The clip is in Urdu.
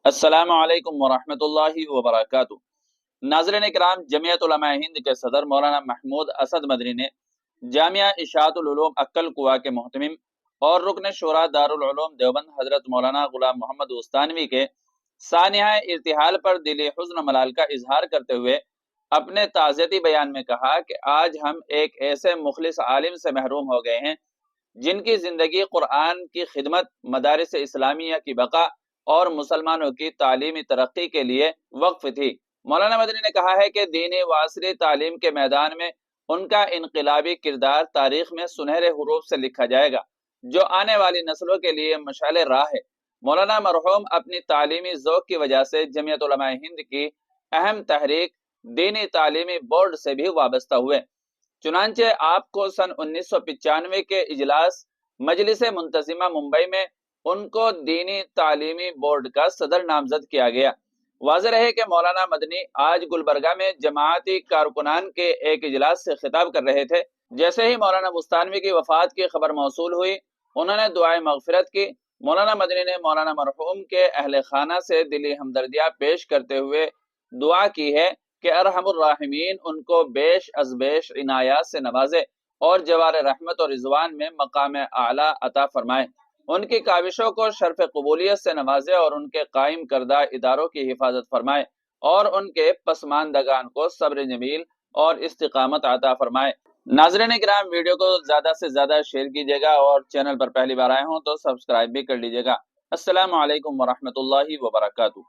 السلام علیکم ورحمۃ اللہ وبرکاتہ۔ ناظرین اکرام، جمعیت علماء ہند کے صدر مولانا محمود اسد مدنی نے جامعہ اشاعت العلوم اکل کوا کے محتمم اور رکن شورا دارالعلوم دیوبند حضرت مولانا غلام محمد استانوی کے سانحہ ارتحال پر دلی حزن و ملال کا اظہار کرتے ہوئے اپنے تعزیتی بیان میں کہا کہ آج ہم ایک ایسے مخلص عالم سے محروم ہو گئے ہیں جن کی زندگی قرآن کی خدمت، مدارس اسلامیہ کی بقا اور مسلمانوں کی تعلیمی ترقی کے لیے وقف تھی۔ مولانا مدنی نے کہا ہے کہ دینی و عصری تعلیم کے میدان میں ان کا انقلابی کردار تاریخ میں سنہرے حروف سے لکھا جائے گا، جو آنے والی نسلوں کے لیے مشعل راہ ہے۔ مولانا مرحوم اپنی تعلیمی ذوق کی وجہ سے جمعیت علماء ہند کی اہم تحریک دینی تعلیمی بورڈ سے بھی وابستہ ہوئے، چنانچہ آپ کو سن 1995 کے اجلاس مجلس منتظمہ ممبئی میں ان کو دینی تعلیمی بورڈ کا صدر نامزد کیا گیا۔ واضح رہے کہ مولانا مدنی آج گلبرگہ میں جماعتی کارکنان کے ایک اجلاس سے خطاب کر رہے تھے۔ جیسے ہی مولانا مستانوی کی وفات کی خبر موصول ہوئی، انہوں نے دعائے مغفرت کی۔ مولانا مدنی نے مولانا مرحوم کے اہل خانہ سے دلی ہمدردیاں پیش کرتے ہوئے دعا کی ہے کہ ارحم الراحمین ان کو بیش از بیش عنایات سے نوازے اور جوار رحمت اور رضوان میں مقام اعلیٰ عطا فرمائے، ان کی کاوشوں کو شرف قبولیت سے نوازے اور ان کے قائم کردہ اداروں کی حفاظت فرمائے اور ان کے پسماندگان کو صبر جمیل اور استقامت عطا فرمائے۔ ناظرین کرام، ویڈیو کو زیادہ سے زیادہ شیئر کیجیے گا اور چینل پر پہلی بار آئے ہوں تو سبسکرائب بھی کر لیجیے گا۔ السلام علیکم ورحمۃ اللہ وبرکاتہ۔